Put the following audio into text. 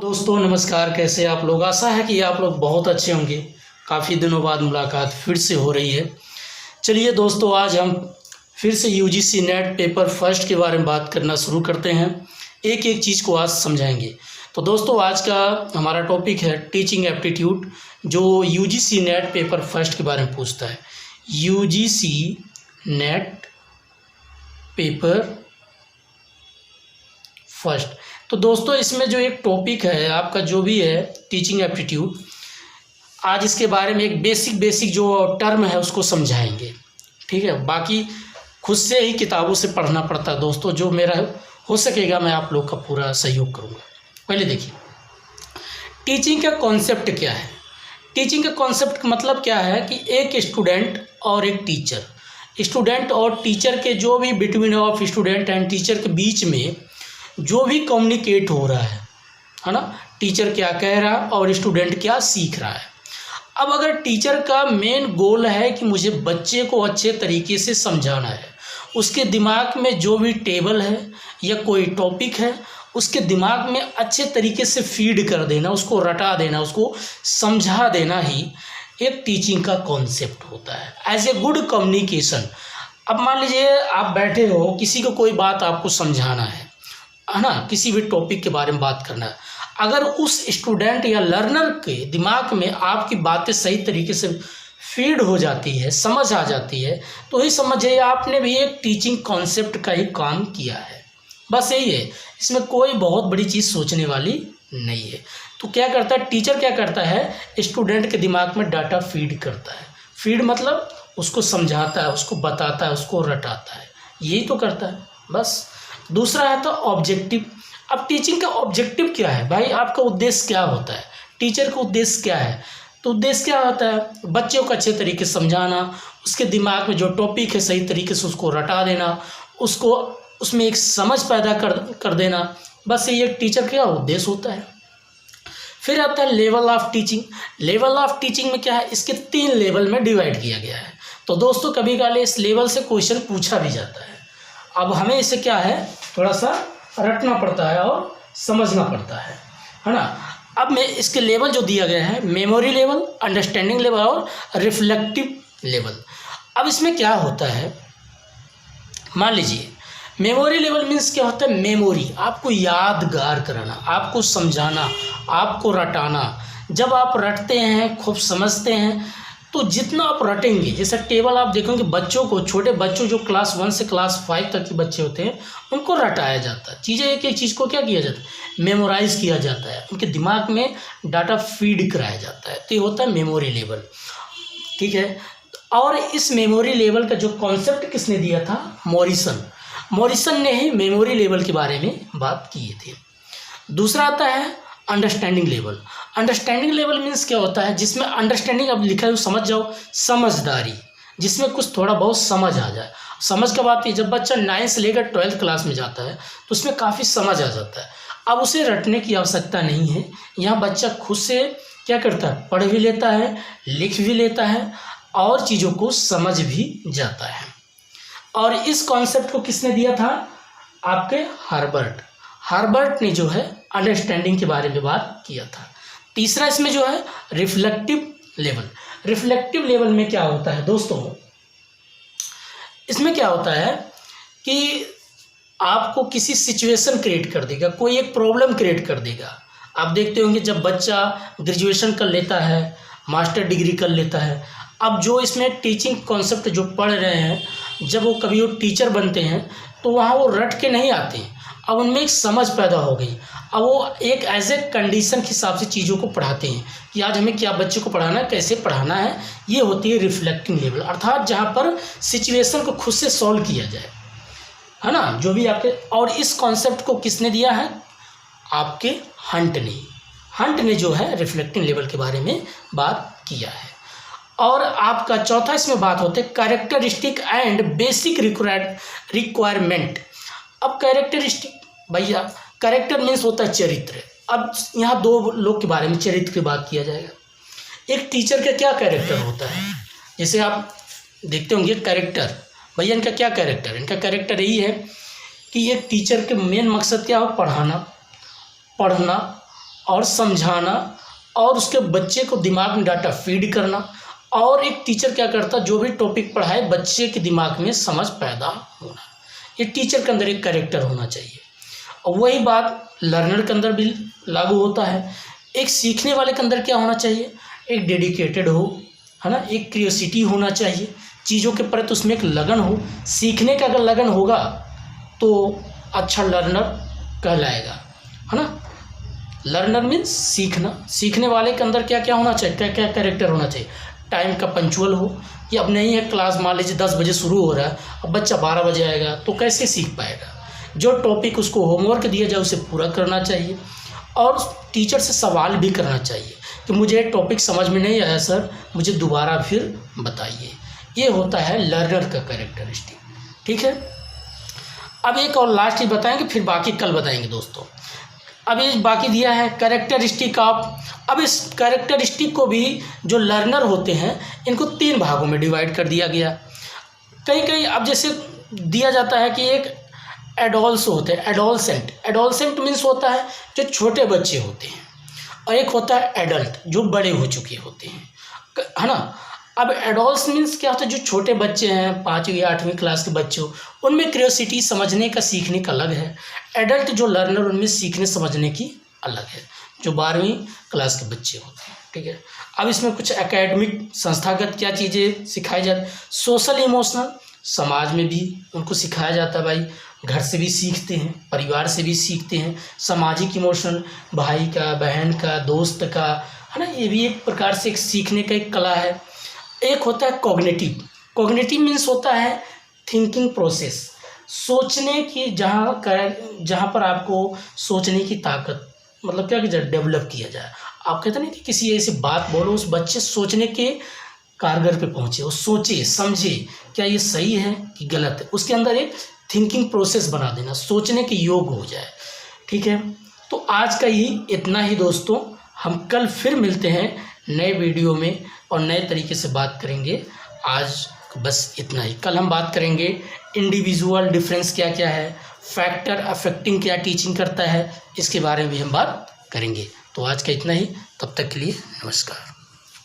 दोस्तों नमस्कार, कैसे आप लोग। आशा है कि आप लोग बहुत अच्छे होंगे। काफ़ी दिनों बाद मुलाकात फिर से हो रही है। चलिए दोस्तों, आज हम फिर से यूजीसी नेट पेपर फर्स्ट के बारे में बात करना शुरू करते हैं। एक एक चीज़ को आज समझाएंगे। तो दोस्तों, आज का हमारा टॉपिक है टीचिंग एप्टीट्यूड, जो यूजीसी नेट पेपर फर्स्ट के बारे में पूछता है। UGC net paper first. तो दोस्तों, इसमें जो एक टॉपिक है आपका जो भी है टीचिंग एप्टीट्यूड, आज इसके बारे में एक बेसिक जो टर्म है उसको समझाएंगे। ठीक है, बाकी खुद से ही किताबों से पढ़ना पड़ता है दोस्तों। जो मेरा हो सकेगा मैं आप लोग का पूरा सहयोग करूँगा। पहले देखिए, टीचिंग का कॉन्सेप्ट क्या है। टीचिंग का कॉन्सेप्ट का मतलब क्या है कि एक स्टूडेंट और एक टीचर, स्टूडेंट और टीचर के जो भी between of student and teacher के बीच में जो भी कम्युनिकेट हो रहा है ना, टीचर क्या कह रहा है और स्टूडेंट क्या सीख रहा है। अब अगर टीचर का मेन गोल है कि मुझे बच्चे को अच्छे तरीके से समझाना है, उसके दिमाग में जो भी टेबल है या कोई टॉपिक है उसके दिमाग में अच्छे तरीके से फीड कर देना, उसको रटा देना, उसको समझा देना ही एक टीचिंग का कॉन्सेप्ट होता है एज ए गुड कम्युनिकेशन। अब मान लीजिए आप बैठे हो, किसी को कोई बात आपको समझाना है ना, किसी भी टॉपिक के बारे में बात करना है। अगर उस स्टूडेंट या लर्नर के दिमाग में आपकी बातें सही तरीके से फीड हो जाती है, समझ आ जाती है, तो ही समझिए आपने भी एक टीचिंग कॉन्सेप्ट का ही काम किया है। बस यही है, इसमें कोई बहुत बड़ी चीज़ सोचने वाली नहीं है। तो क्या करता है टीचर, क्या करता है, स्टूडेंट के दिमाग में डाटा फीड करता है। फीड मतलब उसको समझाता है, उसको बताता है, उसको रटाता है, यही तो करता है बस। दूसरा है तो ऑब्जेक्टिव। अब टीचिंग का ऑब्जेक्टिव क्या है भाई, आपका उद्देश्य क्या होता है, टीचर का उद्देश्य क्या है। तो उद्देश्य क्या होता है, बच्चों को अच्छे तरीके से समझाना, उसके दिमाग में जो टॉपिक है सही तरीके से उसको रटा देना, उसको उसमें एक समझ पैदा कर देना। बस ये एक टीचर का उद्देश्य होता है। फिर आता है level of teaching. Level of teaching में क्या है, इसके 3 लेवल में डिवाइड किया गया है। तो दोस्तों, कभी कभी इस लेवल से क्वेश्चन पूछा भी जाता है। अब हमें इसे क्या है, थोड़ा सा रटना पड़ता है और समझना पड़ता है ना। अब मैं इसके लेवल जो दिया गया है, मेमोरी लेवल, अंडरस्टैंडिंग लेवल और रिफ्लेक्टिव लेवल। अब इसमें क्या होता है, मान लीजिए मेमोरी लेवल मीन्स क्या होता है, मेमोरी आपको यादगार कराना, आपको समझाना, आपको रटाना। जब आप रटते हैं, खूब समझते हैं, तो जितना आप रटेंगे, जैसे टेबल आप देखोगे बच्चों को, छोटे बच्चों जो क्लास 1 से क्लास 5 तक के बच्चे होते हैं उनको रटाया जाता है। चीज़ें एक एक चीज़ को क्या किया जाता है, मेमोराइज किया जाता है, उनके दिमाग में डाटा फीड कराया जाता है। तो ये होता है मेमोरी लेवल। ठीक है, और इस मेमोरी लेवल का जो कॉन्सेप्ट किसने दिया था, मॉरिसन ने ही मेमोरी लेवल के बारे में बात किए थे। दूसरा आता है understanding level. Understanding level means क्या होता है, जिसमें अंडरस्टैंडिंग अब लिखा है समझ जाओ, समझदारी, जिसमें कुछ थोड़ा बहुत समझ आ जाए। समझ कब आती है, जब बच्चा 9 से लेकर 12th क्लास में जाता है तो उसमें काफ़ी समझ आ जाता है। अब उसे रटने की आवश्यकता नहीं है, यहाँ बच्चा खुद से क्या करता है, पढ़ भी लेता है, लिख भी लेता है और चीज़ों को समझ भी जाता है। और इस कॉन्सेप्ट को किसने दिया था, आपके हार्बर्ट ने जो है अंडरस्टैंडिंग के बारे में बात किया था। तीसरा इसमें जो है रिफ्लेक्टिव लेवल। रिफ्लेक्टिव लेवल में क्या होता है दोस्तों, इसमें क्या होता है कि आपको किसी सिचुएशन क्रिएट कर देगा, कोई एक प्रॉब्लम क्रिएट कर देगा। आप देखते होंगे जब बच्चा ग्रेजुएशन कर लेता है, मास्टर डिग्री कर लेता है, अब जो इसमें टीचिंग कॉन्सेप्ट जो पढ़ रहे हैं, जब वो कभी वो टीचर बनते हैं तो वहाँ वो रट के नहीं आते, अब उनमें एक समझ पैदा हो गई। अब वो एक एज ए कंडीशन के हिसाब से चीज़ों को पढ़ाते हैं कि आज हमें क्या बच्चे को पढ़ाना है, कैसे पढ़ाना है। ये होती है रिफ्लेक्टिंग लेवल, अर्थात जहाँ पर सिचुएशन को खुद से सॉल्व किया जाए, है ना, जो भी आपके। और इस कॉन्सेप्ट को किसने दिया है, आपके हंट ने जो है रिफ्लेक्टिंग लेवल के बारे में बात किया है। और आपका चौथा इसमें बात होते है कैरेक्टरिस्टिक एंड बेसिक रिक्वायरमेंट। अब कैरेक्टरिस्टिक, भैया कैरेक्टर मीन्स होता है चरित्र। अब यहाँ 2 लोग के बारे में चरित्र की बात किया जाएगा। एक टीचर का क्या कैरेक्टर होता है, जैसे आप देखते होंगे कैरेक्टर, भैया इनका क्या कैरेक्टर, इनका कैरेक्टर यही है कि एक टीचर के मेन मकसद क्या हो, पढ़ाना, और समझाना और उसके बच्चे को दिमाग में डाटा फीड करना। और एक टीचर क्या करता, जो भी टॉपिक पढ़ाए बच्चे के दिमाग में समझ पैदा होना, ये टीचर के अंदर एक कैरेक्टर होना चाहिए। और वही बात लर्नर के अंदर भी लागू होता है। एक सीखने वाले के अंदर क्या होना चाहिए, एक डेडिकेटेड हो, है ना, एक क्यूरियोसिटी होना चाहिए, चीज़ों के प्रति उसमें एक लगन हो। सीखने का अगर लगन होगा तो अच्छा लर्नर कहलाएगा, है ना। लर्नर मीन्स सीखना। सीखने वाले के अंदर क्या क्या होना चाहिए, क्या क्या कैरेक्टर होना चाहिए। टाइम का पंचुअल हो, कि अब नहीं है क्लास मान लीजिए 10 बजे शुरू हो रहा है, अब बच्चा 12 बजे आएगा तो कैसे सीख पाएगा। जो टॉपिक उसको होमवर्क दिया जाए उसे पूरा करना चाहिए। और टीचर से सवाल भी करना चाहिए कि मुझे टॉपिक समझ में नहीं आया सर, मुझे दोबारा फिर बताइए। ये होता है लर्नर का कैरेक्टरिस्टिक। ठीक है, अब एक और लास्ट ही बताएंगे, फिर बाकी कल बताएंगे दोस्तों। अब ये बाकी दिया है कैरेक्टरिस्टिक ऑफ। अब इस कैरेक्टरिस्टिक को भी जो लर्नर होते हैं इनको 3 भागों में डिवाइड कर दिया गया। कहीं कहीं अब जैसे दिया जाता है कि एक एडोल्स होते हैं, एडोलसेंट। एडोलसेंट मीन्स होता है जो छोटे बच्चे होते हैं, और एक होता है एडल्ट जो बड़े हो चुके होते हैं, है ना। अब एडोल्स मीन्स क्या होता है, जो छोटे बच्चे हैं 5वीं या 8वीं क्लास के बच्चे हो, उनमें क्यूरियोसिटी समझने का सीखने का अलग है। एडल्ट जो लर्नर उनमें सीखने समझने की अलग है, जो 12वीं क्लास के बच्चे होते हैं। ठीक है, अब इसमें कुछ एकेडमिक संस्थागत क्या चीज़ें सिखाई जाती, सोशल इमोशनल, समाज में भी उनको सिखाया जाता है। भाई घर से भी सीखते हैं, परिवार से भी सीखते हैं। सामाजिक इमोशनल, भाई का, बहन का, दोस्त का, है ना, ये भी एक प्रकार से एक सीखने का एक कला है। एक होता है कॉग्निटिव। कॉग्निटिव मीन्स होता है थिंकिंग प्रोसेस, सोचने की, जहाँ पर आपको सोचने की ताकत, मतलब क्या कि डेवलप किया जाए। आप कहते नहीं कि किसी ऐसी बात बोलो उस बच्चे सोचने के कारगर पे पहुँचे, वो सोचे समझे क्या ये सही है कि गलत है, उसके अंदर एक थिंकिंग प्रोसेस बना देना, सोचने के योग्य हो जाए। ठीक है, तो आज का ही इतना ही दोस्तों। हम कल फिर मिलते हैं नए वीडियो में और नए तरीके से बात करेंगे। आज बस इतना ही। कल हम बात करेंगे इंडिविजुअल डिफरेंस क्या क्या है, फैक्टर अफेक्टिंग क्या टीचिंग करता है, इसके बारे में भी हम बात करेंगे। तो आज का इतना ही, तब तक के लिए नमस्कार।